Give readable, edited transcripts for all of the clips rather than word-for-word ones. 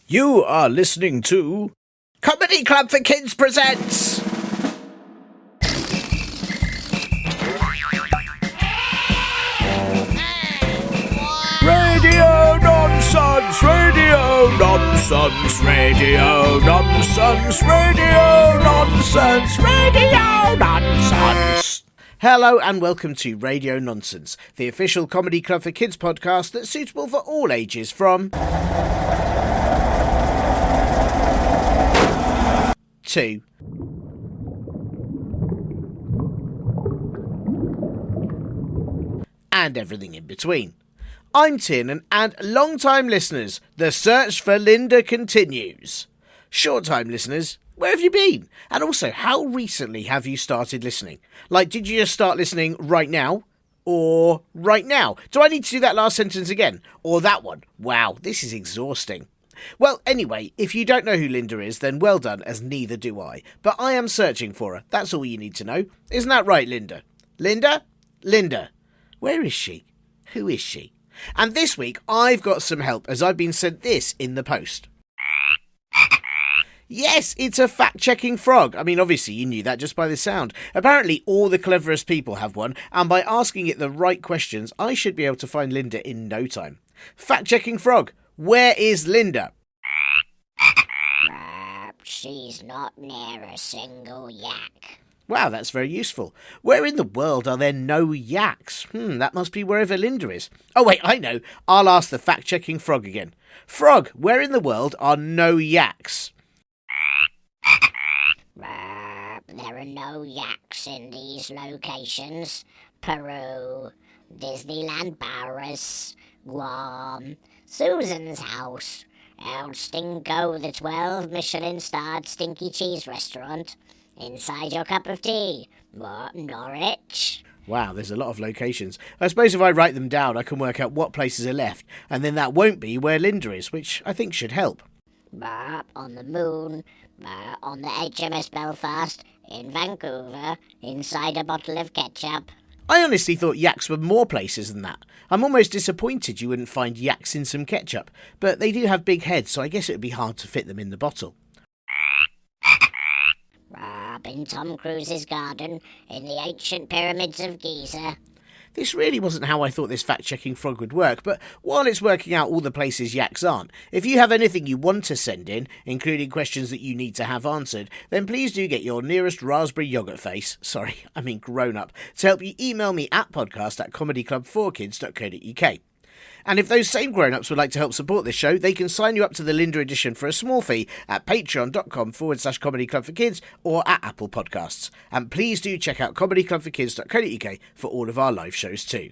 You are listening to Comedy Club for Kids presents Radio Nonsense, Radio Nonsense, Radio Nonsense, Radio Nonsense, Radio Nonsense. Hello and welcome to Radio Nonsense, the official Comedy Club for Kids podcast that's suitable for all ages from 2. And everything in between. I'm Tin, and long-time listeners, the search for Linda continues. Short-time listeners, where have you been? And also, how recently have you started listening? Like, did you just start listening right now? Or right now? Do I need to do that last sentence again? Or that one? Wow, this is exhausting. Well, anyway, if you don't know who Linda is, then well done, as neither do I. But I am searching for her. That's all you need to know. Isn't that right, Linda? Linda? Linda. Where is she? Who is she? And this week, I've got some help, as I've been sent this in the post. Yes, it's a fact-checking frog. I mean, obviously, you knew that just by the sound. Apparently, all the cleverest people have one, and by asking it the right questions, I should be able to find Linda in no time. Fact-checking frog. Where is Linda? She's not near a single yak. Wow, that's very useful. Where in the world are there no yaks? That must be wherever Linda is. Oh, wait, I know. I'll ask the fact-checking frog again. Frog, where in the world are no yaks? There are no yaks in these locations. Peru, Disneyland Paris, Guam, Susan's house, El Stinko, the 12 Michelin-starred stinky cheese restaurant, inside your cup of tea, Norwich. Wow, there's a lot of locations. I suppose if I write them down, I can work out what places are left, and then that won't be where Linda is, which I think should help. On the moon, on the HMS Belfast, in Vancouver, inside a bottle of ketchup. I honestly thought yaks were more places than that. I'm almost disappointed you wouldn't find yaks in some ketchup, but they do have big heads, so I guess it would be hard to fit them in the bottle. In Tom Cruise's garden, in the ancient pyramids of Giza. This really wasn't how I thought this fact-checking frog would work, but while it's working out all the places yaks aren't, if you have anything you want to send in, including questions that you need to have answered, then please do get your nearest raspberry yoghurt face, grown-up, to help you email me at podcast@comedyclub4kids.co.uk. And if those same grown-ups would like to help support this show, they can sign you up to the Linda edition for a small fee at patreon.com/Comedy Club for Kids or at Apple Podcasts. And please do check out comedyclubforkids.co.uk for all of our live shows too.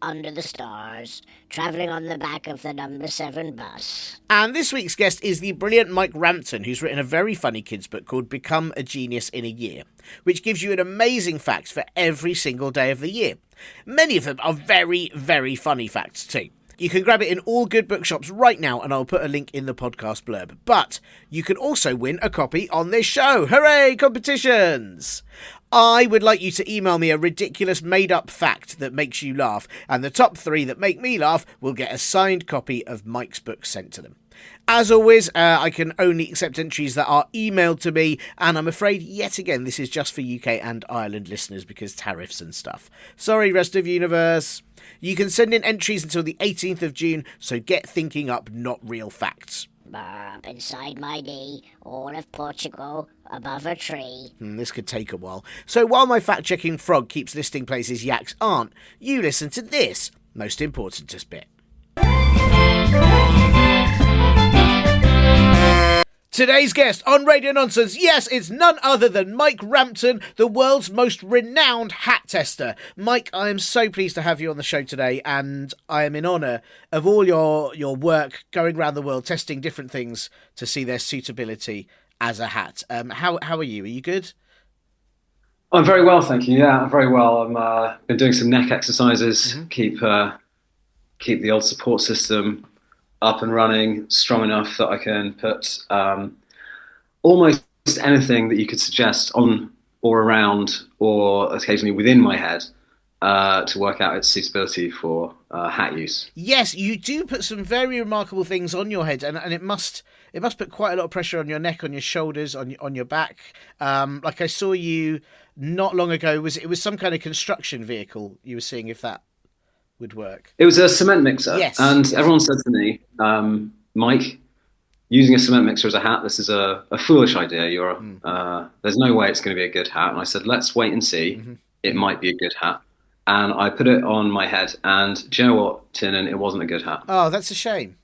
Under the stars, travelling on the back of the number 7 bus. And this week's guest is the brilliant Mike Rampton, who's written a very funny kids book called Become a Genius in a Year, which gives you an amazing fact for every single day of the year. Many of them are very, very funny facts too. You can grab it in all good bookshops right now, and I'll put a link in the podcast blurb. But you can also win a copy on this show. Hooray, competitions! I would like you to email me a ridiculous made-up fact that makes you laugh, and the top 3 that make me laugh will get a signed copy of Mike's book sent to them. As always, I can only accept entries that are emailed to me, and I'm afraid, yet again, this is just for UK and Ireland listeners because tariffs and stuff. Sorry, rest of universe. You can send in entries until the 18th of June, so get thinking up not real facts. Inside my knee, all of Portugal, above a tree. This could take a while. So while my fact-checking frog keeps listing places yaks aren't, you listen to this most importantest bit. Today's guest on Radio Nonsense, yes, it's none other than Mike Rampton, the world's most renowned hat tester. Mike, I am so pleased to have you on the show today, and I am in honour of all your work going around the world testing different things to see their suitability as a hat. How are you? Are you good? I'm very well, thank you. Yeah, I'm very well. I've been doing some neck exercises, keep the old support system up and running, strong enough that I can put almost anything that you could suggest on or around or occasionally within my head to work out its suitability for hat use. Yes, you do put some very remarkable things on your head, and it must put quite a lot of pressure on your neck, on your shoulders, on your back. Like I saw you not long ago. It was some kind of construction vehicle you were seeing if that would work. It was a cement mixer, Yes, and yes. everyone said to me, Mike, using a cement mixer as a hat, this is a foolish idea. There's no way it's going to be a good hat. And I said, let's wait and see. Mm-hmm. It might be a good hat. And I put it on my head, and do you know what, Tinnen? It wasn't a good hat. Oh, that's a shame.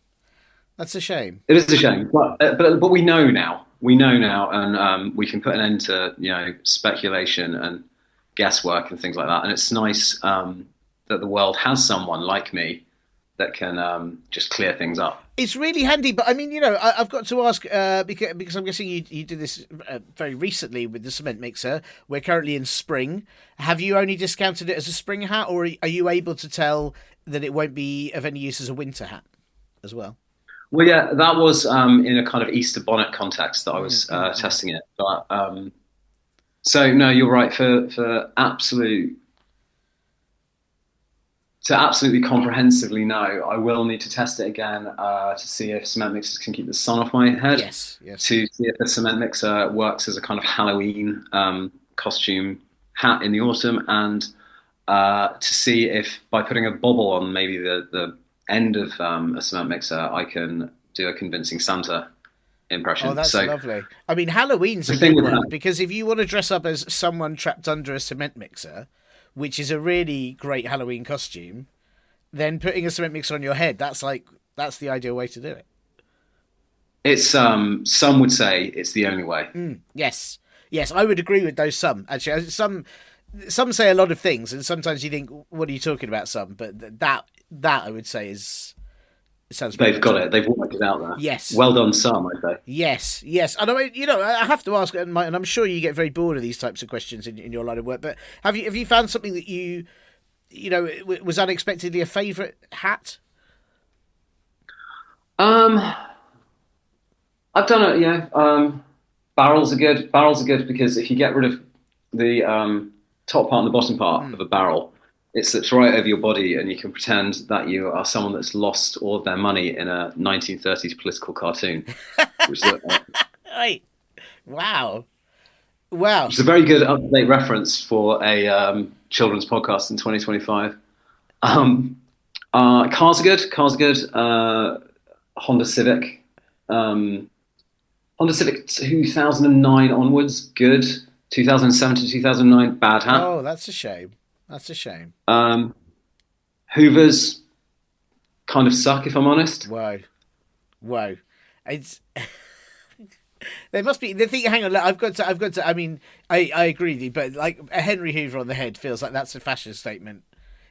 That's a shame. It is a shame, but we know now. We know now, and we can put an end to speculation and guesswork and things like that. And it's nice that the world has someone like me that can just clear things up. It's really handy, but I mean, I've got to ask because I'm guessing you did this very recently with the cement mixer. We're currently in spring. Have you only discounted it as a spring hat, or are you able to tell that it won't be of any use as a winter hat as well? Well, yeah, that was in a kind of Easter bonnet context that I was testing it. But so no, you're right. For absolutely comprehensively know, I will need to test it again to see if cement mixers can keep the sun off my head. Yes. To see if the cement mixer works as a kind of Halloween costume hat in the autumn, and to see if by putting a bobble on maybe the end of a cement mixer, I can do a convincing Santa impression. Oh, that's lovely. I mean, Halloween's a good one, because if you want to dress up as someone trapped under a cement mixer, which is a really great Halloween costume, then putting a cement mixer on your head, that's the ideal way to do it. It's some would say it's the only way. Yes, I would agree with those. Some actually, some say a lot of things, and sometimes you think, "What are you talking about?" Some, but that I would say sounds. They've got it. They've worked it out there. Yes. Well done, some, I say. Yes. And I mean, I have to ask, and I'm sure you get very bored of these types of questions in your line of work. But have you found something that you was unexpectedly a favourite hat? I've done it. Yeah. Barrels are good. Barrels are good because if you get rid of the top part and the bottom part of a barrel, it slips right over your body, and you can pretend that you are someone that's lost all of their money in a 1930s political cartoon. Which is Right. Wow. It's a very good up-to-date reference for a children's podcast in 2025. Cars are good. Honda Civic. Honda Civic 2009 onwards, good. 2007 to 2009, bad hat. Oh, that's a shame. Hoovers kind of suck, if I'm honest. Whoa. It's there must be the thing. Hang on, I've got to. I mean, I agree with you, but like a Henry Hoover on the head feels like that's a fashion statement.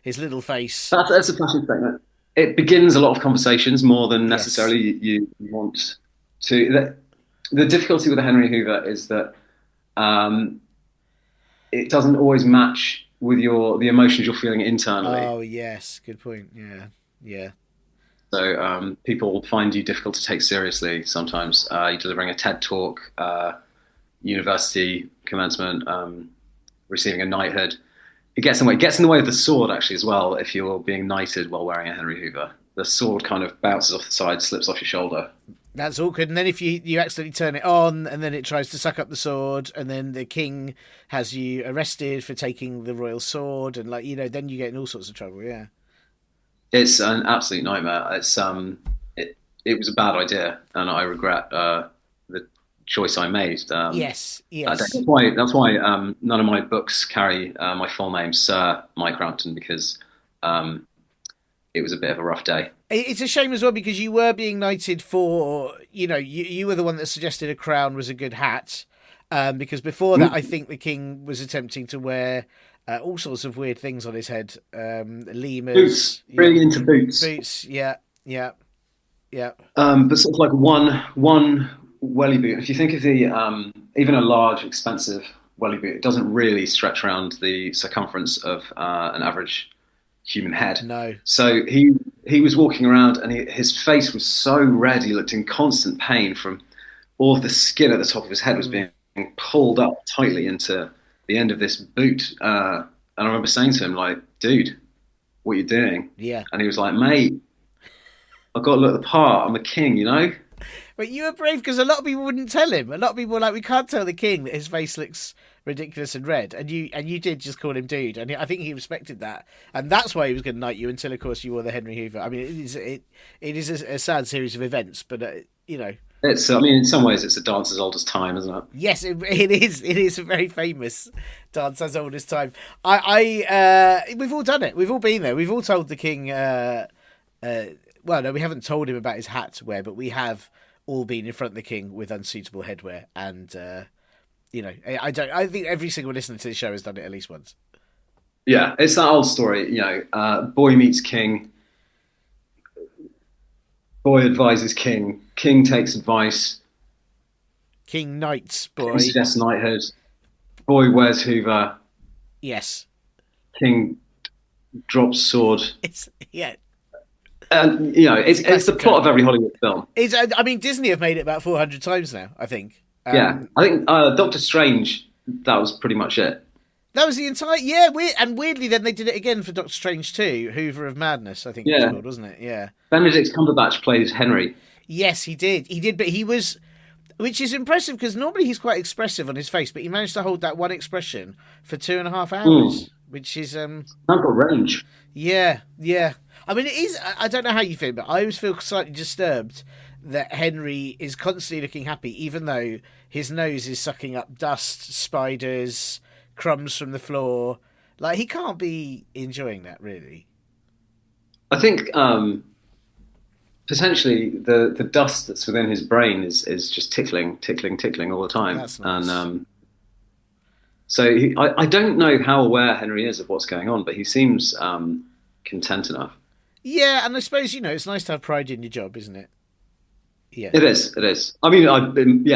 His little face. That's a fashion statement. It begins a lot of conversations more than necessarily you want to. The difficulty with a Henry Hoover is that it doesn't always match with the emotions you're feeling internally. Oh yes, good point. Yeah. So people find you difficult to take seriously sometimes. You're delivering a TED talk, university commencement, receiving a knighthood. It gets in the way of the sword actually as well. If you're being knighted while wearing a Henry Hoover, the sword kind of bounces off the side, slips off your shoulder. That's awkward. And then if you accidentally turn it on, and then it tries to suck up the sword, and then the king has you arrested for taking the royal sword, and then you get in all sorts of trouble. Yeah, it's an absolute nightmare. It's it was a bad idea, and I regret the choice I made. Yes. That's why none of my books carry my full name, Sir Mike Rampton, because it was a bit of a rough day. It's a shame as well, because you were being knighted for, you were the one that suggested a crown was a good hat. Because before that, I think the king was attempting to wear all sorts of weird things on his head. Lemurs. Boots. Really into boots. Boots, yeah. But sort of like one welly boot. If you think of the, even a large, expensive welly boot, it doesn't really stretch around the circumference of an average human head. No. So he was walking around, and his face was so red, he looked in constant pain from all of the skin at the top of his head was being pulled up tightly into the end of this boot. And I remember saying to him, like, dude, what are you doing? Yeah. And he was like, mate, I've got to look the part. I'm a king, you know? But you were brave because a lot of people wouldn't tell him. A lot of people were like, we can't tell the king that his face looks ridiculous and red. And you did just call him dude. And I think he respected that. And that's why he was going to knight you until, of course, you wore the Henry Hoover. I mean, it is a sad series of events, but, you know. It's, I mean, in some ways, it's a dance as old as time, isn't it? Yes, it is. It is a very famous dance as old as time. We've all done it. We've all been there. We've all told the king, well, no, we haven't told him about his hat to wear, but we have all been in front of the king with unsuitable headwear, and you know, I think every single listener to the show has done it at least once. Yeah, it's that old story, you know, boy meets king, boy advises king, king takes advice, king knights boy, king suggests knighthood, boy wears Hoover, yes, king drops sword. it's yeah. And you know, it's the plot of every Hollywood film. I mean, Disney have made it about 400 times now, I think. Yeah, I think Doctor Strange, that was pretty much it. That was the entire and weirdly, then they did it again for Doctor Strange 2, Hoover of Madness, I think it was called, wasn't it? Yeah. Benedict Cumberbatch played Henry. Yes, he did. He did, but he was, which is impressive because normally he's quite expressive on his face, but he managed to hold that one expression for 2.5 hours, which is I've got range. Yeah. I mean, it is. I don't know how you feel, but I always feel slightly disturbed that Henry is constantly looking happy, even though his nose is sucking up dust, spiders, crumbs from the floor. Like, he can't be enjoying that, really. I think potentially the dust that's within his brain is just tickling all the time. That's nice. And so I don't know how aware Henry is of what's going on, but he seems content enough. Yeah, and I suppose, you know, it's nice to have pride in your job, isn't it? Yeah, it is. I mean, I've been,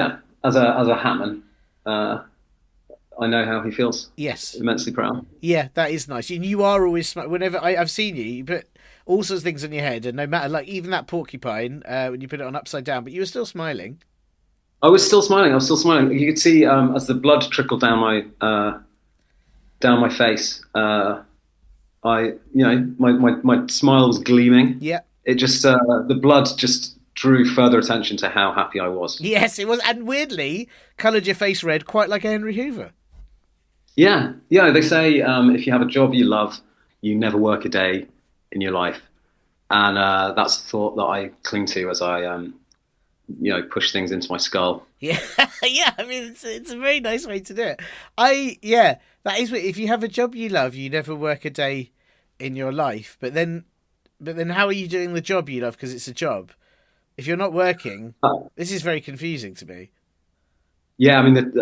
as a hatman, I know how he feels. Yes, immensely proud. Yeah, that is nice. And you are always whenever I've seen you put all sorts of things on your head, and no matter, like, even that porcupine when you put it on upside down, but you were still smiling. I was still smiling. You could see as the blood trickled down my face. My smile was gleaming. Yeah. It just the blood just drew further attention to how happy I was. Yes, it was, and weirdly coloured your face red, quite like a Henry Hoover. Yeah. They say if you have a job you love, you never work a day in your life, and that's the thought that I cling to as I push things into my skull. Yeah, yeah. I mean, it's a very nice way to do it. That is, if you have a job you love, you never work a day in your life. But then how are you doing the job you love? Because it's a job. If you're not working, this is very confusing to me. Yeah, I mean,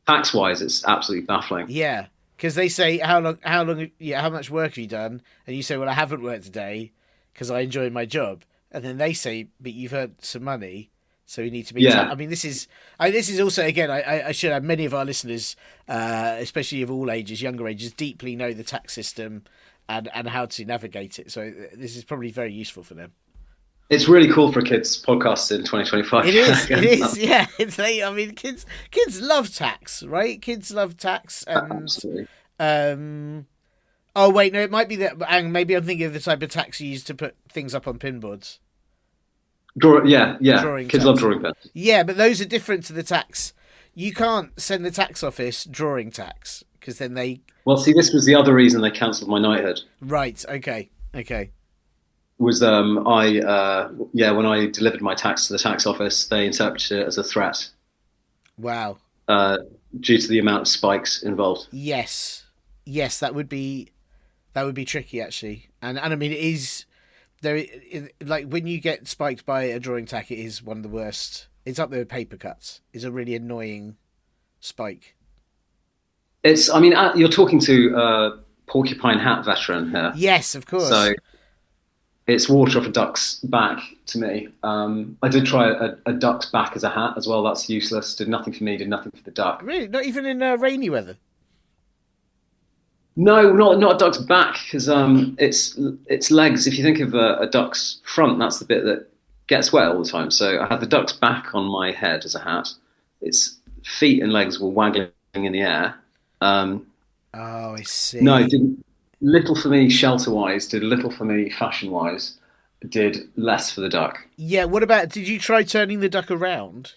tax-wise, it's absolutely baffling. Yeah, because they say how much work have you done, and you say, well, I haven't worked a day because I enjoy my job, and then they say, but you've earned some money. So we need to be. Yeah. I mean, this is also, again, I should have many of our listeners, especially of all ages, younger ages, deeply know the tax system and how to navigate it. So this is probably very useful for them. It's really cool for kids podcasts in 2025. It is. It is. Yeah. I mean, kids love tax, right? Kids love tax. And, absolutely. Oh wait, no, it might be that. And maybe I'm thinking of the type of tax you use to put things up on pinboards. Yeah. Drawing Kids tax. love drawing pens. Yeah, but those are different to the tax. You can't send the tax office drawing tax because then they. Well, see, this was the other reason they cancelled my knighthood. Right. Okay. Was when I delivered my tax to the tax office, they interpreted it as a threat. Wow. Due to the amount of spikes involved. Yes, that would be tricky actually, and I mean, it is. Like when you get spiked by a drawing tack, it is one of the worst. It's up there with paper cuts. It's a really annoying spike. I mean, you're talking to a porcupine hat veteran here. Yes, of course. So it's water off a duck's back to me. I did try a duck's back as a hat as well. That's useless. Did nothing for me. Did nothing for the duck. Really, not even in rainy weather. No, not a duck's back, because its legs. If you think of a duck's front, that's the bit that gets wet all the time. So I had the duck's back on my head as a hat. Its feet and legs were waggling in the air. Oh, I see. No, it little for me shelter-wise, did little for me fashion-wise, did less for the duck. Yeah. What about? Did you try turning the duck around?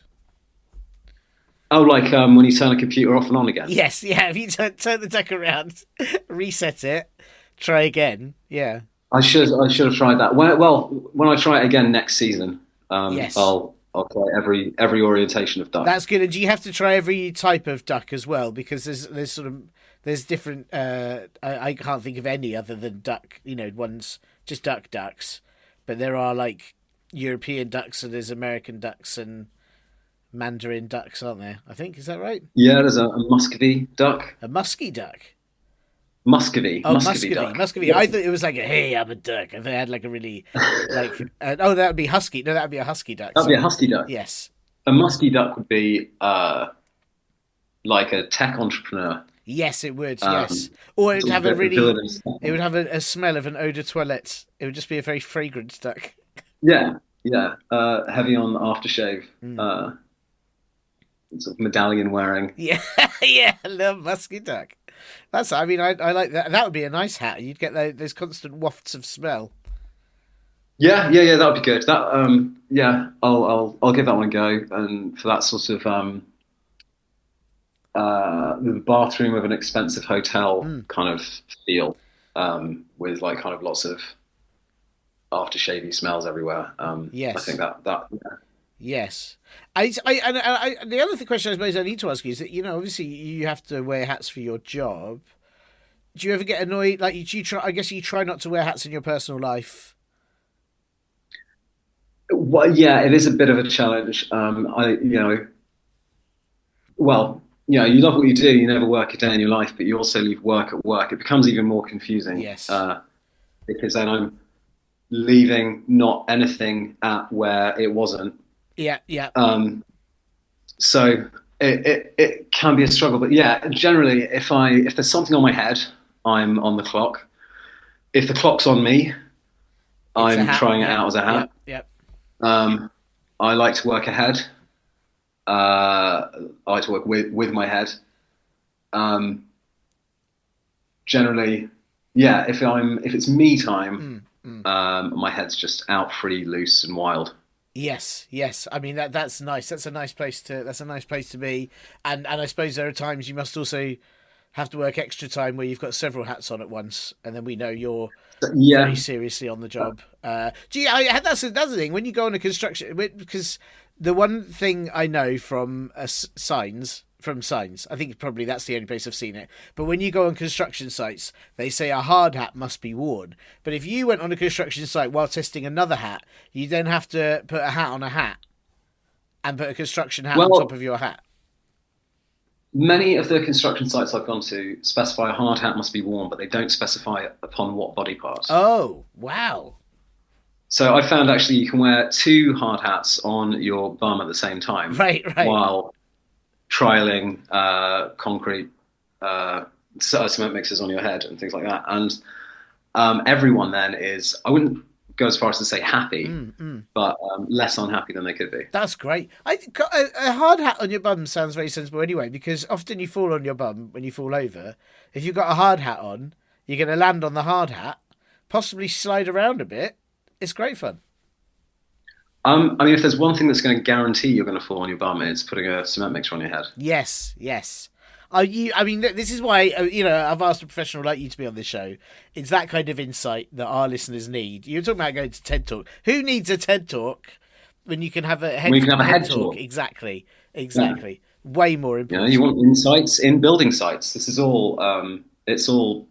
Oh, like when you turn a computer off and on again. Yes. Yeah. If you turn the duck around, reset it, try again. Yeah. I should have tried that. Well, when I try it again next season, Yes. I'll try every orientation of duck. That's good. And do you have to try every type of duck as well? Because there's sort of there's different. I can't think of any other than duck. Ones just ducks, but there are like European ducks and there's American ducks and Mandarin ducks, aren't there? I think is that right? Yeah, there's a Muscovy duck. A musky duck. Muscovy, Oh, Muscovy Muscovy, duck. Muscovy. Yeah. I thought it was like hey, I'm a duck. I thought it had like a really like oh, that would be husky. No, that would be a husky duck. That'd be a Sorry. husky duck. Yes. A musky duck would be like a tech entrepreneur. Yes, it would. Um, Yes, or it would sort of have a really. villainous. It would have a smell of an eau de toilette. It would just be a very fragrant duck. Yeah, yeah. Heavy on aftershave. Mm. Uh, sort of medallion wearing. Yeah, yeah, I love musky duck. That's. I mean, I like that. That would be a nice hat. You'd get those constant wafts of smell. Yeah, yeah, yeah. That would be good. That yeah. I'll give that one a go. And for that sort of the bathroom of an expensive hotel Mm. kind of feel, with like kind of lots of aftershavey smells everywhere. I Yes, think that yeah. yes. The other question I suppose I need to ask you is that obviously you have to wear hats for your job. Do you ever get annoyed? Like, do you try? I guess you try not to wear hats in your personal life. Well, yeah, it is a bit of a challenge. Well, you love what you do. You never work a day in your life, but you also leave work at work. It becomes even more confusing Yes. because then I'm leaving not anything at where it wasn't. Yeah. Yeah. Um, so it can be a struggle. But yeah, generally, if there's something on my head, I'm on the clock. If the clock's on me, It's a I'm hat. trying it Yep. out as a hat. Yep. Yep. Um, I like to work ahead. I like to work with my head. Um, generally, yeah. If it's me time, Mm, mm. my head's just out free, loose, and wild. Yes, yes. I mean that's nice. That's a nice place to be. And I suppose there are times you must also have to work extra time where you've got several hats on at once, and then we know you're very Yeah. seriously on the job. That's the thing when you go on a construction because the one thing I know from signs, I think probably that's the only place I've seen it. But when you go on construction sites, they say a hard hat must be worn. But if you went on a construction site while testing another hat, you then have to put a hat on a hat and put a construction hat on top Well, of your hat. many of the construction sites I've gone to specify a hard hat must be worn, but they don't specify upon what body parts. Oh, wow. So I found actually you can wear two hard hats on your bum at the same time Right, right. while trialing concrete cement mixers on your head and things like that. And everyone then is, I wouldn't go as far as to say happy, Mm, mm. but less unhappy than they could be. That's great. A hard hat on your bum sounds very sensible anyway, because often you fall on your bum when you fall over. If you've got a hard hat on, you're going to land on the hard hat, possibly slide around a bit. It's great fun. I mean, if there's one thing that's going to guarantee you're going to fall on your bum, it's putting a cement mixer on your head. Yes, yes. I mean, this is why I've asked a professional like you to be on this show. It's that kind of insight that our listeners need. You're talking about going to TED Talk. Who needs a TED Talk when you can have a head, We can have a head talk? talk. Exactly, Yeah. exactly. Way more You important. want insights in building sites. This is all, it's all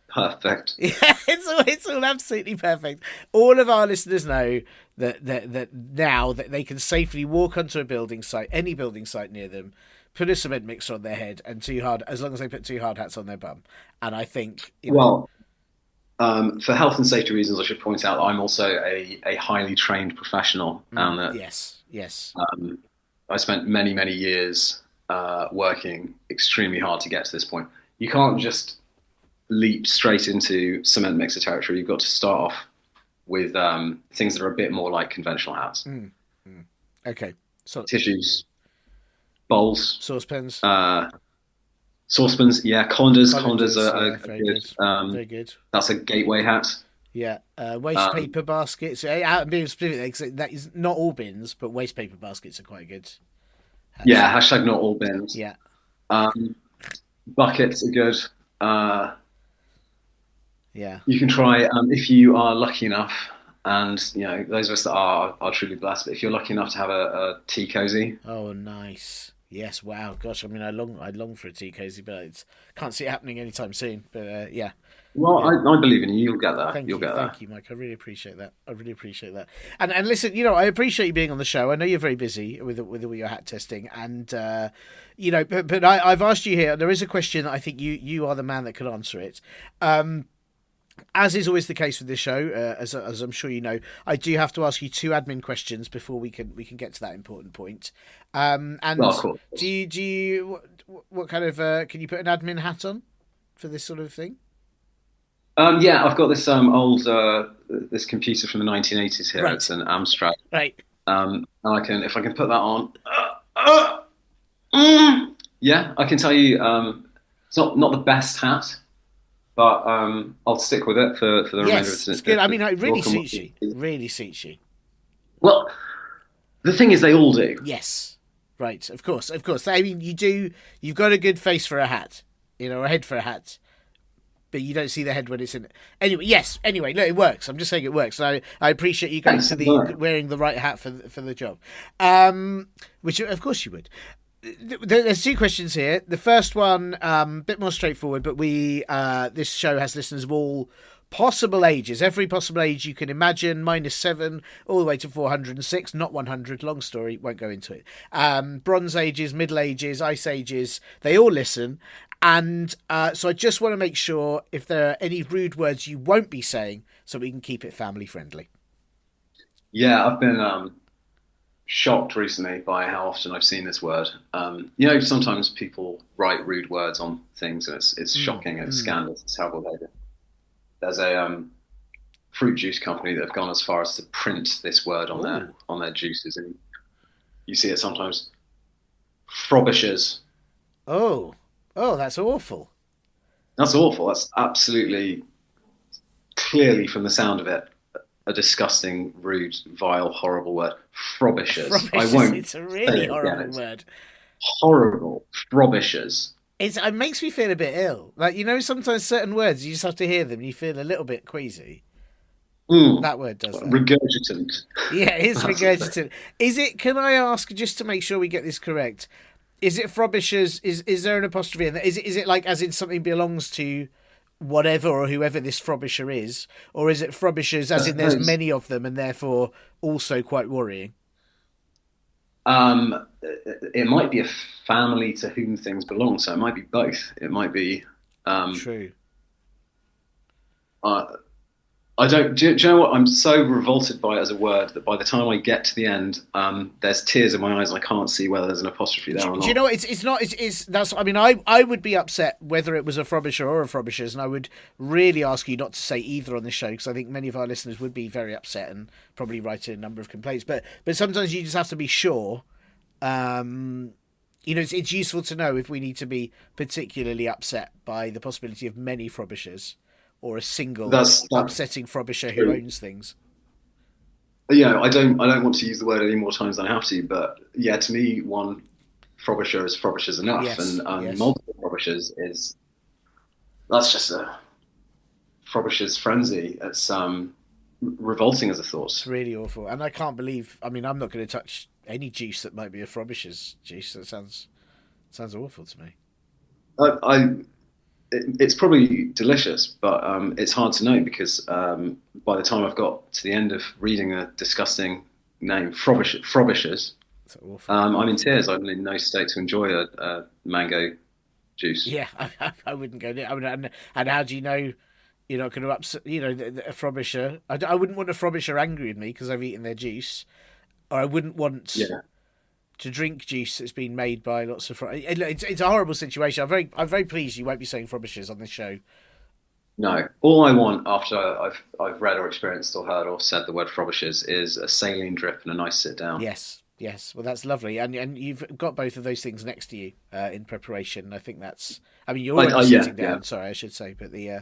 perfect. Yeah, it's all absolutely perfect. All of our listeners know that now that they can safely walk onto a building site, any building site near them, put a cement mixer on their head and as long as they put two hard hats on their bum. And I think Well, for health and safety reasons, I should point out that I'm also a highly trained professional, and that yes, yes, I spent many, many years working extremely hard to get to this point. You can't just leap straight into cement mixer territory. You've got to start off with things that are a bit more like conventional hats. okay. So Tissues, bowls, saucepans. Saucepans, yeah, colanders. Colanders Colanders, are yeah, very good. good. Very good. That's a gateway hat. Yeah, waste Um, paper baskets. Out and being specific, that is not all bins, but waste paper baskets are quite good. yeah, hashtag not all bins. Yeah, Um, buckets are good. Uh, yeah. you can try if you are lucky enough, and those of us that are truly blessed. But if you're lucky enough to have a tea cozy, Oh, nice. Yes, wow. Gosh, I mean, I long for a tea cozy, but it's can't see it happening anytime soon. But yeah, well, yeah. I believe in you. You'll get there. You'll get there. Thank you, Mike. I really appreciate that. I really appreciate that. And listen, I appreciate you being on the show. I know you're very busy with all your hat testing, and but I've asked you here. There is a question that I think you are the man that could answer it. As is always the case with this show, as I'm sure you know, I do have to ask you two admin questions before we can get to that important point. And Well, of course. do you what kind of can you put an admin hat on for this sort of thing? Yeah, I've got this old this computer from the 1980s here. Right. It's an Amstrad. Right. And if I can put that on. Yeah, I can tell you, it's not the best hat, but I'll stick with it for the remainder of Yes, the. it's good. I mean, it really welcome. suits you. Really suits you. Well, the thing is, they all do. Yes. Right. Of course. Of course. I mean, you've got a good face for a hat, a head for a hat. But you don't see the head when it's in it. Anyway, yes. Anyway, look, it works. I'm just saying it works. I appreciate you going to wearing the right hat for the job, which of course you would. There's two questions here. The first one, a bit more straightforward, but this show has listeners of all possible ages, every possible age you can imagine, -7 all the way to 406, not 100. Long story, won't go into it. Bronze ages, middle ages, ice ages, they all listen. And so I just want to make sure if there are any rude words you won't be saying so we can keep it family friendly. Yeah, I've been shocked recently by how often I've seen this word. Sometimes people write rude words on things, and it's shocking, it's scandalous, it's terrible behavior. There's a fruit juice company that have gone as far as to print this word on their juices, and you see it sometimes. Frobishers. Oh, that's awful. That's awful. That's absolutely, clearly from the sound of it, a disgusting, rude, vile, horrible word. Frobishers. I won't. It's a really horrible word. Horrible. Frobishers. It makes me feel a bit ill. Like, sometimes certain words, you just have to hear them and you feel a little bit queasy. That word does that. Regurgitant. Yeah, it is regurgitant. Can I ask, just to make sure we get this correct, is it Frobishers? Is there an apostrophe in there? Is it like as in something belongs to whatever or whoever this Frobisher is? Or is it Frobishers as in there's many of them and therefore also quite worrying? It might be a family to whom things belong, so it might be both. It might be true. I don't. Do you know what? I'm so revolted by it as a word that by the time I get to the end, there's tears in my eyes and I can't see whether there's an apostrophe there or not. Do you know what? It's not. That's. I mean, I would be upset whether it was a Frobisher or a Frobishers, and I would really ask you not to say either on this show because I think many of our listeners would be very upset and probably write in a number of complaints. But sometimes you just have to be sure. It's useful to know if we need to be particularly upset by the possibility of many Frobishers. Or a single upsetting Frobisher who owns things. Yeah, I don't want to use the word any more times than I have to, but yeah, to me, one Frobisher is Frobishers enough, yes, and multiple Frobishers that's just a Frobisher's frenzy. It's revolting as a thought. It's really awful, and I can't believe. I mean, I'm not going to touch any juice that might be a Frobisher's juice. That sounds awful to me. It's probably delicious, but it's hard to know because by the time I've got to the end of reading a disgusting name, Frobishers, I'm in tears. I'm in no state to enjoy a mango juice. Yeah, I wouldn't go near. I mean, and how do you know you're not going to upset? A Frobisher. I wouldn't want a Frobisher angry with me because I've eaten their juice, or I wouldn't want. Yeah. To drink juice that's been made by lots of it's a horrible situation. I'm very pleased you won't be saying Frobishers on this show. No, all I want after I've read or experienced or heard or said the word Frobishers is a saline drip and a nice sit down. Yes, Yes, well, that's lovely, and you've got both of those things next to you in preparation. I think that's. I mean, you're already Yeah, sitting yeah. down. Sorry, I should say, but the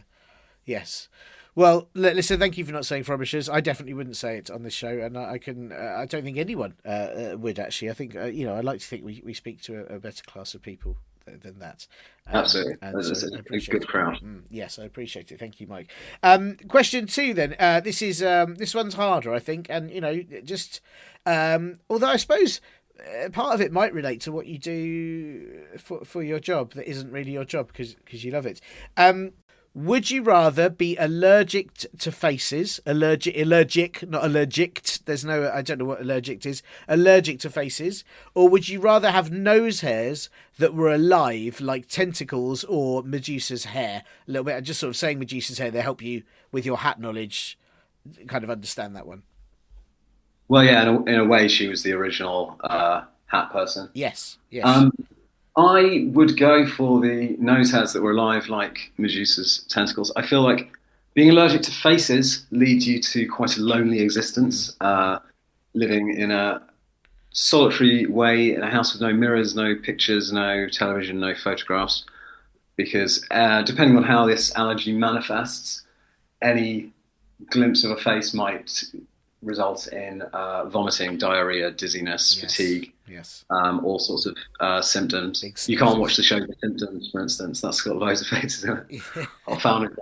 yes. Well, listen. Thank you for not saying Frobishers. I definitely wouldn't say it on this show, and I can. I don't think anyone would actually. I think I like to think we speak to a better class of people than that. Absolutely. And It's so I a appreciate good it. crowd. Yes, I appreciate it. Thank you, Mike. Question two, then. This is this one's harder, I think, and just although I suppose part of it might relate to what you do for your job that isn't really your job because you love it. Would you rather be allergic to faces? Allergic, not allergic. There's no, I don't know what allergic is. Allergic to faces. Or would you rather have nose hairs that were alive, like tentacles or Medusa's hair? A little bit, I'm just sort of saying Medusa's hair, they help you with your hat knowledge, kind of understand that one. Well, yeah, in a way, she was the original hat person. Yes, yes. I would go for the nose hairs that were alive, like Medusa's tentacles. I feel like being allergic to faces leads you to quite a lonely existence, living in a solitary way in a house with no mirrors, no pictures, no television, no photographs. Because depending on how this allergy manifests, any glimpse of a face might result in vomiting, diarrhea, dizziness, fatigue. Yes. All sorts of symptoms. You can't watch the show The Symptoms, for instance. That's got loads of faces in it. I found it.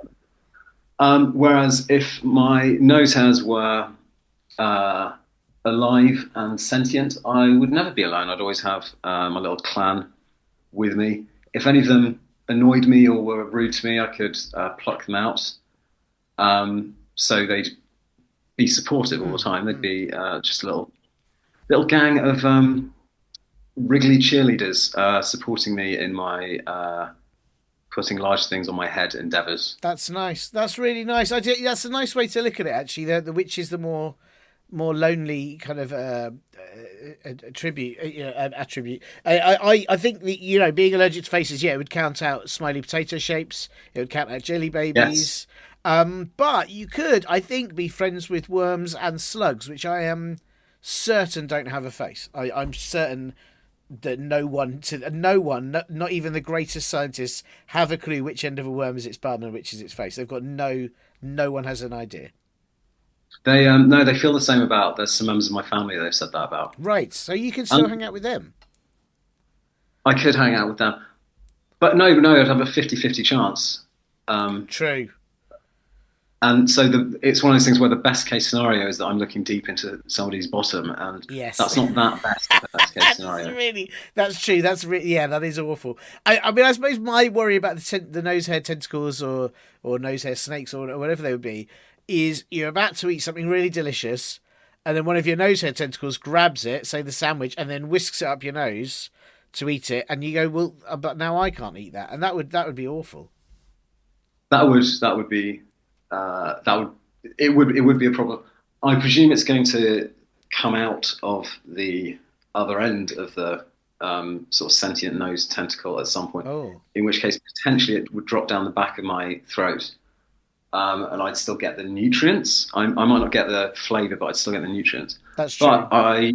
Whereas if my nose hairs were alive and sentient, I would never be alone. I'd always have my little clan with me. If any of them annoyed me or were rude to me, I could pluck them out. So they'd be supportive all the time. They'd be just a little gang of wriggly cheerleaders supporting me in my putting large things on my head endeavours. That's nice. That's really nice. That's a nice way to look at it. Actually, the witch is the more lonely kind of attribute. Attribute. I think that being allergic to faces, it would count out smiley potato shapes. It would count out jelly babies. Yes. But you could, I think, be friends with worms and slugs, which I am certain don't have a face. I'm certain that no one, not even the greatest scientists, have a clue which end of a worm is its bum and which is its face. They've got no one has an idea. They no, they feel the same about. There's some members of my family they've said that about. Right, so you can still hang out with them. I could hang out with them, but no, I'd have a 50-50 chance. True. And so it's one of those things where the best case scenario is that I'm looking deep into somebody's bottom, and that's not that best case scenario. That's true. That is awful. I mean, I suppose my worry about the nose hair tentacles or nose hair snakes or whatever they would be is you're about to eat something really delicious, and then one of your nose hair tentacles grabs it, say the sandwich, and then whisks it up your nose to eat it, and you go, well, but now I can't eat that, and that would be awful. That would be. It would be a problem. I presume it's going to come out of the other end of the sort of sentient nose tentacle at some point. Oh. In which case, potentially, it would drop down the back of my throat, and I'd still get the nutrients. I might not get the flavour, but I'd still get the nutrients. That's true. But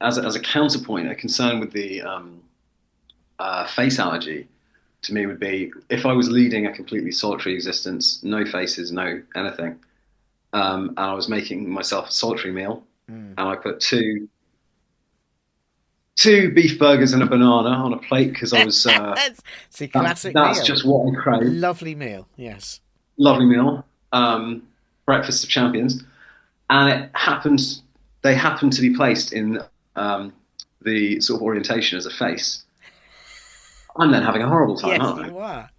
as a counterpoint, a concern with the face allergy, to me, would be if I was leading a completely solitary existence, no faces, no anything, and I was making myself a solitary meal, and I put two beef burgers and a banana on a plate because I was. It's a classic that's meal. just what I crave. Lovely meal, yes. Lovely meal, breakfast of champions, and they happened to be placed in the sort of orientation as a face. I'm then having a horrible time, aren't I? You are.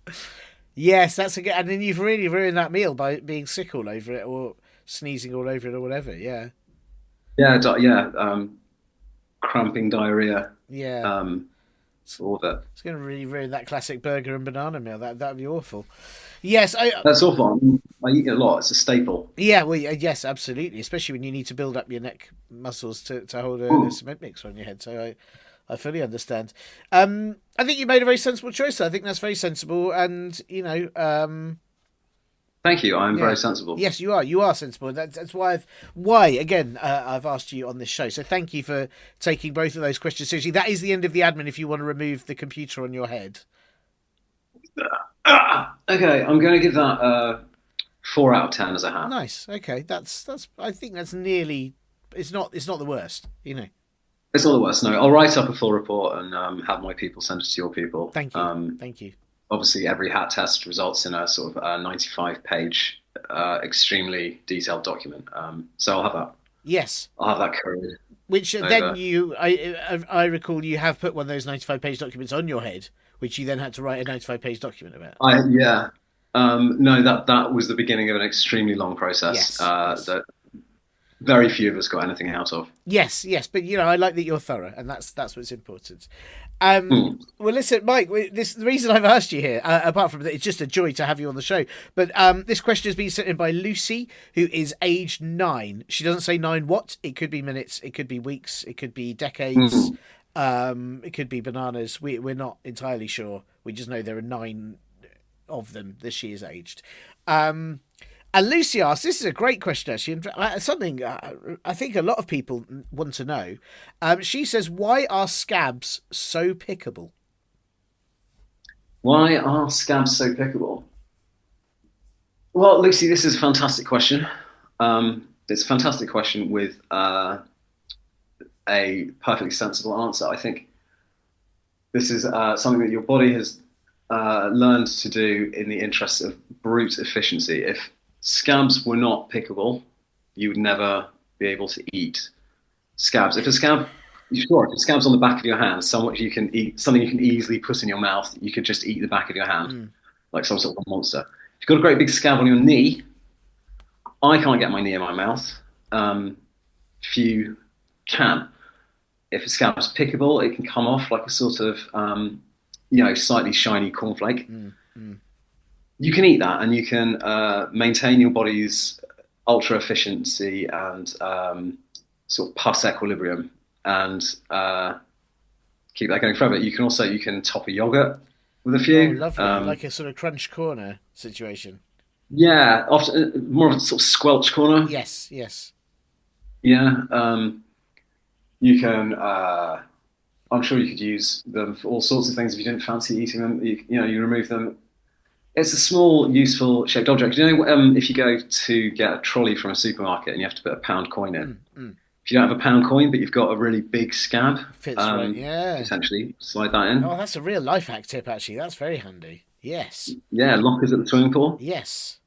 Yes, that's a good. And then you've really ruined that meal by being sick all over it, or sneezing all over it, or whatever. Yeah. Yeah. Cramping, diarrhea. Yeah. All that. It's going to really ruin that classic burger and banana meal. That'd be awful. Yes, that's awful. I eat it a lot. It's a staple. Yeah, well, yes, absolutely. Especially when you need to build up your neck muscles to hold a cement mixer on your head. So I fully understand. I think you made a very sensible choice. I think that's very sensible, and Thank you. I'm very sensible. Yes, you are. You are sensible. That's why again I've asked you on this show. So thank you for taking both of those questions seriously. That is the end of the admin. If you want to remove the computer on your head. Okay, I'm going to give that 4 out of 10 as a hat. Nice. Okay, that's. I think that's nearly. It's not the worst. You know. It's not the worst. No, I'll write up a full report and have my people send it to your people. Thank you. Thank you. Obviously, every hat test results in a sort of 95-page, extremely detailed document. So I'll have that. Yes. I'll have that couried. Which then I recall you have put one of those 95-page documents on your head, which you then had to write a 95-page document about. Yeah. No, that was the beginning of an extremely long process. Yes. That very few of us got anything out of. Yes, but I like that you're thorough, and that's what's important. Well, listen, Mike. The reason I've asked you here, apart from that, it's just a joy to have you on the show. But this question has been sent in by Lucy, who is aged 9. She doesn't say 9 what. It could be minutes. It could be weeks. It could be decades. It could be bananas. We're not entirely sure. We just know there are 9 of them that she is aged. And Lucy asks, this is a great question, actually, and something I think a lot of people want to know. She says, why are scabs so pickable? Why are scabs so pickable? Well, Lucy, this is a fantastic question. It's a fantastic question with a perfectly sensible answer. I think this is something that your body has learned to do in the interests of brute efficiency. If scabs were not pickable, you would never be able to eat scabs. If a scab's on the back of your hand, something you can easily put in your mouth, you could just eat the back of your hand, like some sort of a monster. If you've got a great big scab on your knee, I can't get my knee in my mouth. Few can. If a scab's pickable, it can come off like a sort of, slightly shiny cornflake. You can eat that, and you can maintain your body's ultra efficiency and sort of pus equilibrium, and keep that going forever. You can top a yogurt with a few. Oh, lovely. Like a sort of crunch corner situation. Yeah, often more of a sort of squelch corner. Yes. Yeah, you can. I'm sure you could use them for all sorts of things if you didn't fancy eating them. You remove them. It's a small, useful shaped object. If you go to get a trolley from a supermarket and you have to put a pound coin in, if you don't have a pound coin but you've got a really big scab, fits right, yeah. Essentially slide that in. Oh, that's a real life hack tip, actually. That's very handy. Yes. Yeah, lockers at the swimming pool. Yes.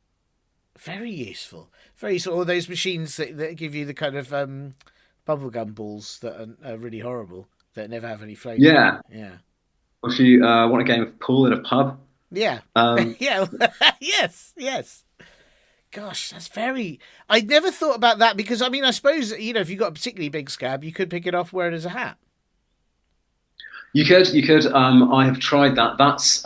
Very useful. Very useful. All those machines that give you the kind of bubblegum balls that are really horrible, that never have any flavour. Yeah. Yeah. Or if you want a game of pool in a pub. Yeah. Yeah. Yes. Gosh, that's very. I'd never thought about that because I suppose if you've got a particularly big scab, you could pick it off, wear it as a hat. You could. I have tried that. That's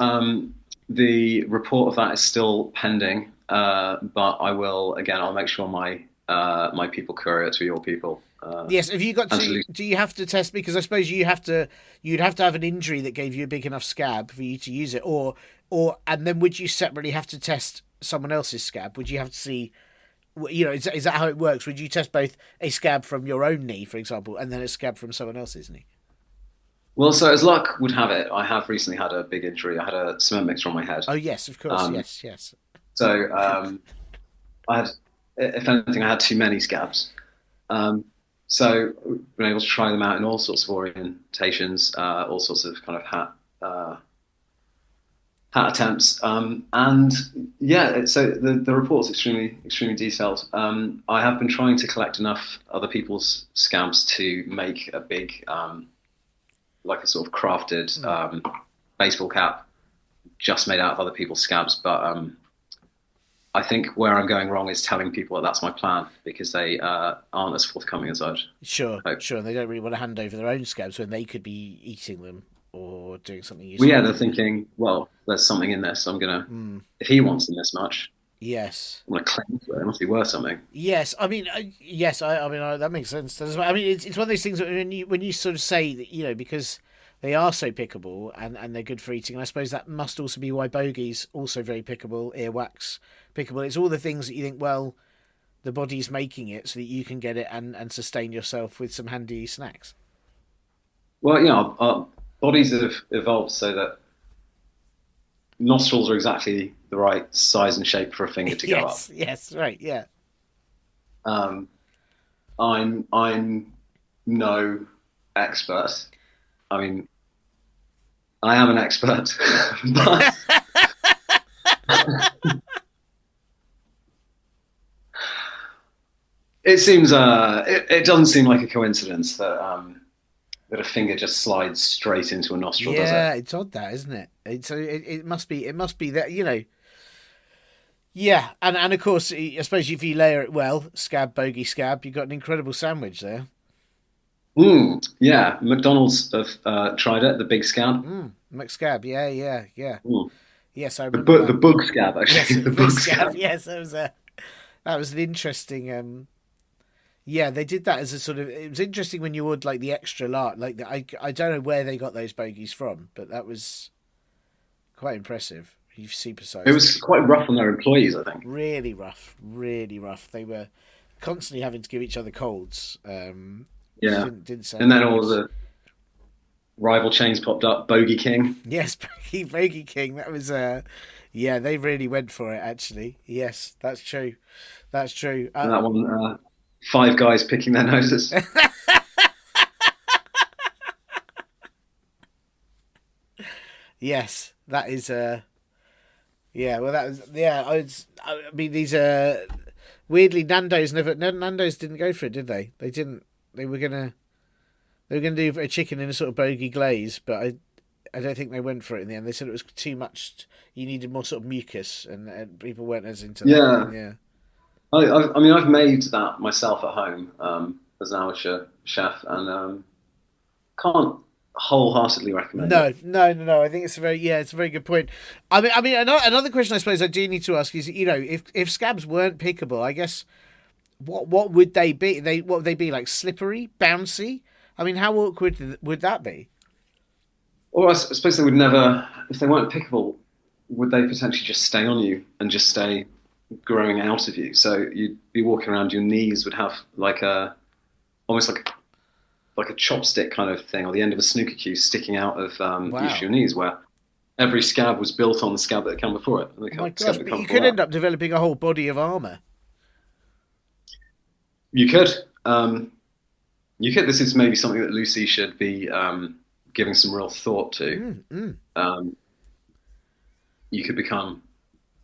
the report of that is still pending. But I will again. I'll make sure my people courier it to your people. Yes. Have you got to? Do you have to test? Because I suppose you'd have to have an injury that gave you a big enough scab for you to use it, or and then would you separately have to test someone else's scab? Would you have to see? Is that how it works? Would you test both a scab from your own knee, for example, and then a scab from someone else's knee? Well, so as luck would have it, I have recently had a big injury. I had a cement mixer on my head. Oh yes, of course, yes. So I had, if anything, I had too many scabs. So we've been able to try them out in all sorts of orientations, all sorts of kind of hat attempts, and yeah. So the report's extremely detailed. I have been trying to collect enough other people's scabs to make a big, like a sort of crafted baseball cap, just made out of other people's scabs. But I think where I'm going wrong is telling people that that's my plan, because they aren't as forthcoming as I'd Sure. And they don't really want to hand over their own scabs when they could be eating them or doing something useful. Well, yeah, they're thinking, well, there's something in this. I'm gonna, if he wants them this much, yes, I'm gonna claim it. It must be worth something. Yes, I mean, that makes sense. It's one of those things that when you sort of say that, because They are so pickable, and they're good for eating. And I suppose that must also be why bogey's also very pickable, earwax pickable. It's all the things that you think, well, the body's making it so that you can get it and sustain yourself with some handy snacks. Well, you know, our bodies have evolved so that nostrils are exactly the right size and shape for a finger to go up. Yes, right, yeah. Um, I'm no expert. I mean, I am an expert, but it seems it doesn't seem like a coincidence that a finger just slides straight into a nostril, does Yeah, it? it's odd that, isn't it? It must be that, you know. Yeah, and of course, I suppose if you layer it well, scab, bogey, scab, you've got an incredible sandwich there. Yeah, McDonald's have tried it, the big scab. McScab, yeah. Mm. Yes, I remember The that. bug scab, Yes, actually, the big bug scab. scab. Yes, that was an interesting. Yeah, they did that as a sort of. It was interesting when you ordered like the extra large. Like I don't know where they got those bogies from, but that was quite impressive. You've It supersized it. was quite rough on their employees, I think. Really rough, really rough. They were constantly having to give each other colds. Which Yeah, didn't sound and then very all nice. the rival chains popped up. Bogey King, Yes, Bogey King. That was yeah, they really went for it. Actually, yes, that's true. That's true. and that one, five guys picking their noses. Yes, that is. Yeah, well, that was. Yeah, I mean, these weirdly Nando's never. Nando's didn't go for it, did they? They didn't. They were gonna. They were gonna do a chicken in a sort of bogey glaze, but I don't think they went for it in the end. They said it was too much. You needed more sort of mucus, and people weren't as into that. Yeah, Yeah. I mean, I've made that myself at home as an amateur chef, and can't wholeheartedly recommend it. No. I think it's a very it's a very good point. I mean, another question I suppose I do need to ask is, you know, if scabs weren't pickable, I guess what would they be? What would they be, like slippery, bouncy? I mean, how awkward would that be? Or I suppose they would never, if they weren't pickable, would they potentially just stay on you and just stay growing out of you? So you'd be walking around, your knees would have like a almost like a chopstick kind of thing, or the end of a snooker cue sticking out of each of Wow. your knees, where every scab was built on the scab that had come before it, and Oh my the scab gosh! that But come you before could that. end up developing a whole body of armor. You could. You could. This is maybe something that Lucy should be giving some real thought to. Um, you could become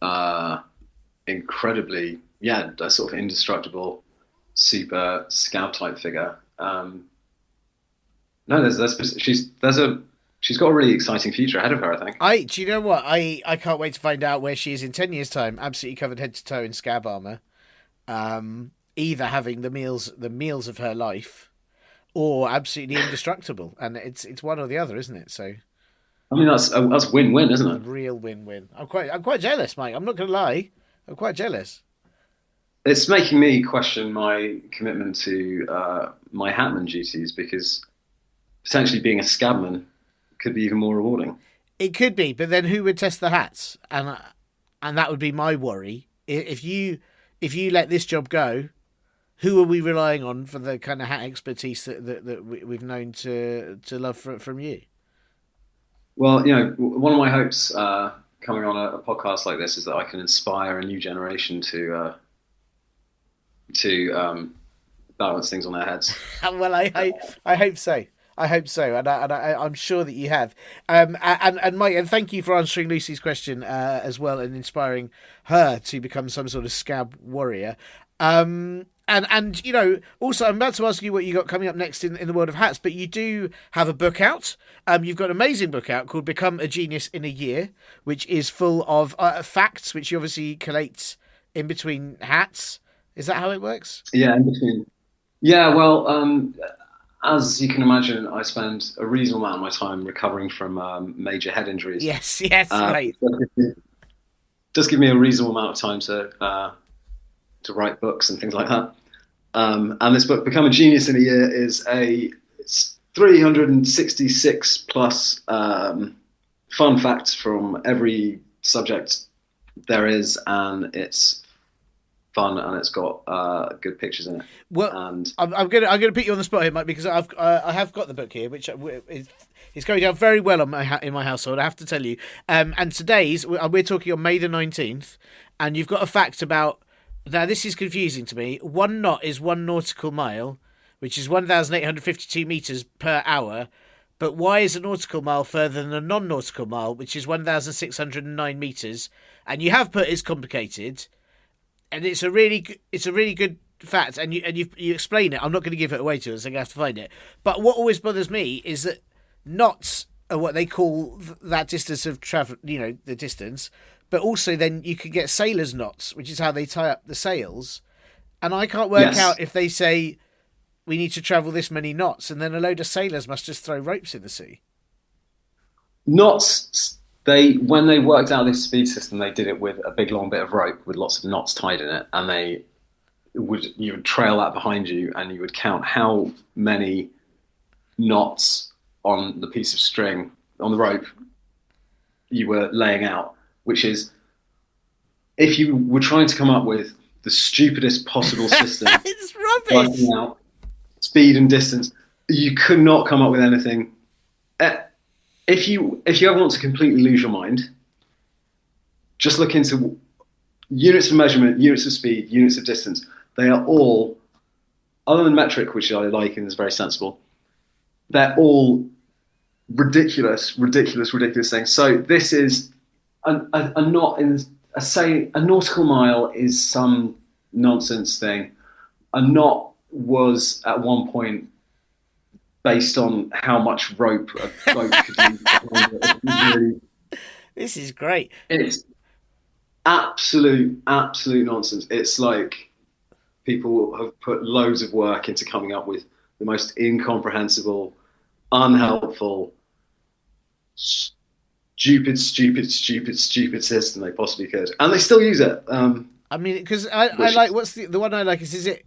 uh, incredibly, a sort of indestructible, super scab type figure. No, she's got a really exciting future ahead of her, I think. Do you know what? I can't wait to find out where she is in 10 years' time. Absolutely covered head to toe in scab armor. Either having the meals of her life, or absolutely indestructible, and it's one or the other, isn't it? So I mean, that's win-win, isn't a it? real win-win. I'm quite jealous, Mike. I'm not gonna lie. I'm quite jealous. It's making me question my commitment to my hatman duties because potentially being a scabman could be even more rewarding. It could be, but then who would test the hats? And that would be my worry. If you let this job go, who are we relying on for the kind of hat expertise that we've known to love from you? Well, one of my hopes coming on a podcast like this is that I can inspire a new generation to balance things on their heads. Well, I hope so. I hope so, I'm sure that you have. And Mike, and thank you for answering Lucy's question as well, and inspiring her to become some sort of scab warrior. And also I'm about to ask you what you got coming up next in the world of hats, but you do have a book out. You've got an amazing book out called Become a Genius in a Year, which is full of facts, which you obviously collate in between hats. Is that how it works? Yeah, in between. Yeah, well, as you can imagine, I spend a reasonable amount of my time recovering from major head injuries. Yes, right. Does give me a reasonable amount of time to write books and things like that. And this book, Become a Genius in a Year, it's 366 plus fun facts from every subject there is, and it's fun, and it's got good pictures in it. Well, and I'm gonna put you on the spot here, Mike, because I have got the book here, which is going down very well on in my household, I have to tell you. And today's we're talking on May the 19th, and you've got a fact about, now this is confusing to me. 1 knot is 1 nautical mile, which is 1,852 meters per hour. But why is a nautical mile further than a non-nautical mile, which is 1,609 meters? And you have put it's complicated, and it's a really good fact. And you explain it. I'm not going to give it away to us. I'm going to have to find it. But what always bothers me is that knots are what they call that distance of travel. You know, the distance. But also then you can get sailors' knots, which is how they tie up the sails. And I can't work out if they say we need to travel this many knots, and then a load of sailors must just throw ropes in the sea. Knots, when they worked out this speed system, they did it with a big long bit of rope with lots of knots tied in it, and you would trail that behind you, and you would count how many knots on the piece of string on the rope you were laying out, which is, if you were trying to come up with the stupidest possible system, it's rubbish. Working out speed and distance, you could not come up with anything. If you ever want to completely lose your mind, just look into units of measurement, units of speed, units of distance. They are all, other than metric, which I like and is very sensible, they're all ridiculous things. So this is a knot in a nautical mile is some nonsense thing. A knot was at one point based on how much rope a boat could use. This is great. It's absolute nonsense. It's like people have put loads of work into coming up with the most incomprehensible, unhelpful, stupid system they possibly could, and they still use it. I mean, because I like, what's the one I like is it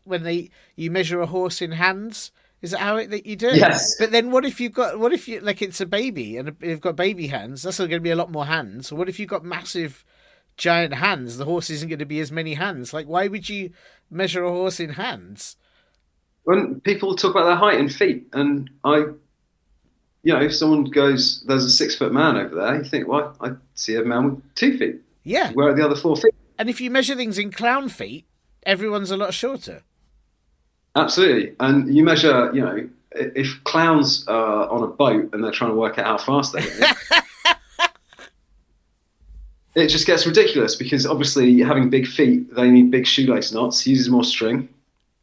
when you measure a horse in hands? Is that how that you do it? Yes. But then what if you like, it's a baby and you've got baby hands? That's going to be a lot more hands. So what if you've got massive, giant hands? The horse isn't going to be as many hands. Like, why would you measure a horse in hands? When people talk about their height in feet, and if someone goes, there's a 6 foot man over there, you think, well, I see a man with 2 feet. Yeah. Where are the other 4 feet? And if you measure things in clown feet, everyone's a lot shorter. Absolutely. And you measure, if clowns are on a boat and they're trying to work out how fast they're going, it just gets ridiculous, because obviously having big feet, they need big shoelace knots, uses more string.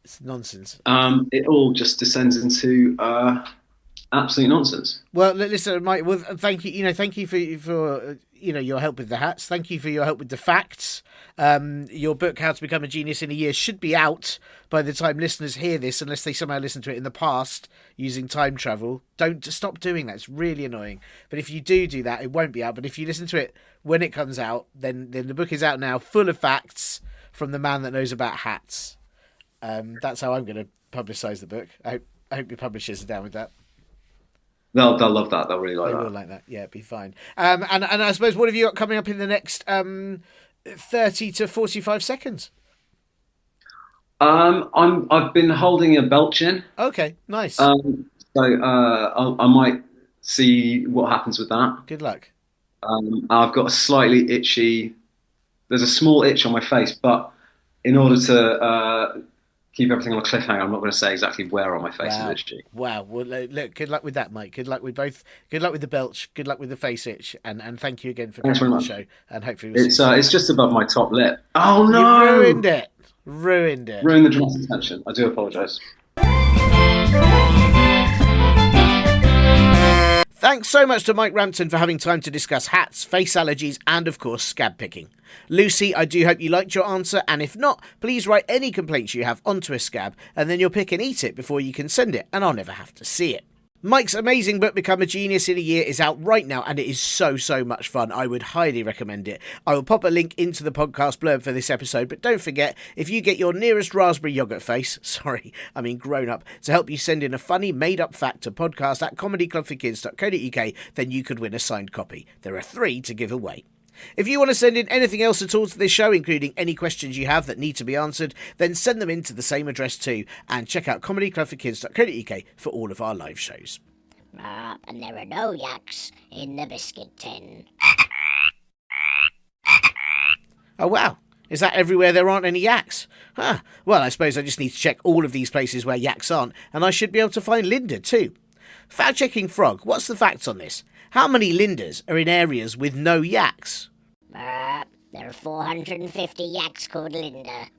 It's nonsense. It all just descends into absolute nonsense. Well, listen, Mike. Well, thank you. Thank you for your help with the hats. Thank you for your help with the facts. Your book, How to Become a Genius in a Year, should be out by the time listeners hear this, unless they somehow listened to it in the past using time travel. Don't stop doing that. It's really annoying. But if you do that, it won't be out. But if you listen to it when it comes out, then the book is out now, full of facts from the man that knows about hats. That's how I'm going to publicise the book. I hope your publishers are down with that. They'll love that. They'll really like that. They will like that. Yeah, it'd be fine. And I suppose, what have you got coming up in the next 30 to 45 seconds? I've been holding a belch in. Okay, nice. So I might see what happens with that. Good luck. I've got a slightly itchy. There's a small itch on my face, but in order to keep everything on a cliffhanger, I'm not going to say exactly where on my face is itchy. Wow. Well, look, good luck with that, Mike. Good luck with both. Good luck with the belch. Good luck with the face itch. And thank you again for coming on the show. And hopefully it's just above my top lip. Oh no! You ruined it. Ruined the dramatic tension. I do apologise. Thanks so much to Mike Rampton for having time to discuss hats, face allergies, and of course scab picking. Lucy, I do hope you liked your answer, and if not, please write any complaints you have onto a scab, and then you'll pick and eat it before you can send it, and I'll never have to see it. Mike's amazing book, Become a Genius in a Year, is out right now, and it is so much fun. I would highly recommend it. I will pop a link into the podcast blurb for this episode, but don't forget, if you get your nearest raspberry yoghurt face, grown up, to help you send in a funny made-up fact to podcast@comedyclubforkids.co.uk, then you could win a signed copy. There are 3 to give away. If you want to send in anything else at all to this show, including any questions you have that need to be answered, then send them in to the same address too, and check out comedyclubforkids.co.uk for all of our live shows. And there are no yaks in the biscuit tin. Oh wow, is that everywhere there aren't any yaks? Well, I suppose I just need to check all of these places where yaks aren't, and I should be able to find Linda too. Fact-checking Frog, what's the facts on this? How many Lindas are in areas with no yaks? There are 450 yaks called Linda.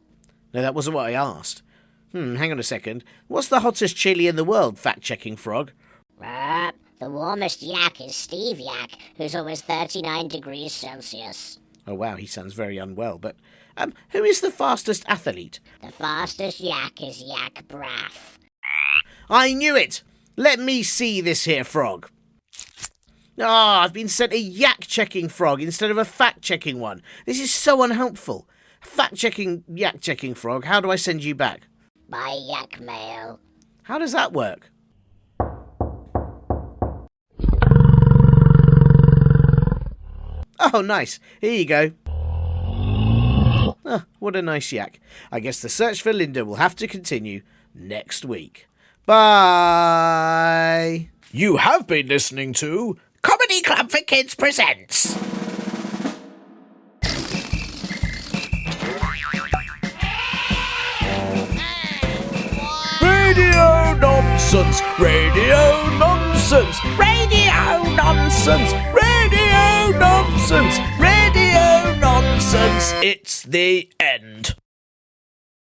No, that wasn't what I asked. Hang on a second. What's the hottest chili in the world, fact-checking Frog? The warmest yak is Steve Yak, who's always 39 degrees Celsius. Oh wow, he sounds very unwell, but who is the fastest athlete? The fastest yak is Yak Braff. I knew it! Let me see this here frog. I've been sent a yak-checking frog instead of a fact-checking one. This is so unhelpful. Fact-checking, yak-checking frog, how do I send you back? By yak mail. How does that work? Oh, nice. Here you go. What a nice yak. I guess the search for Linda will have to continue next week. Bye. You have been listening to Comedy Club for Kids presents. Radio nonsense, radio nonsense, radio nonsense, radio nonsense, radio nonsense. It's the end.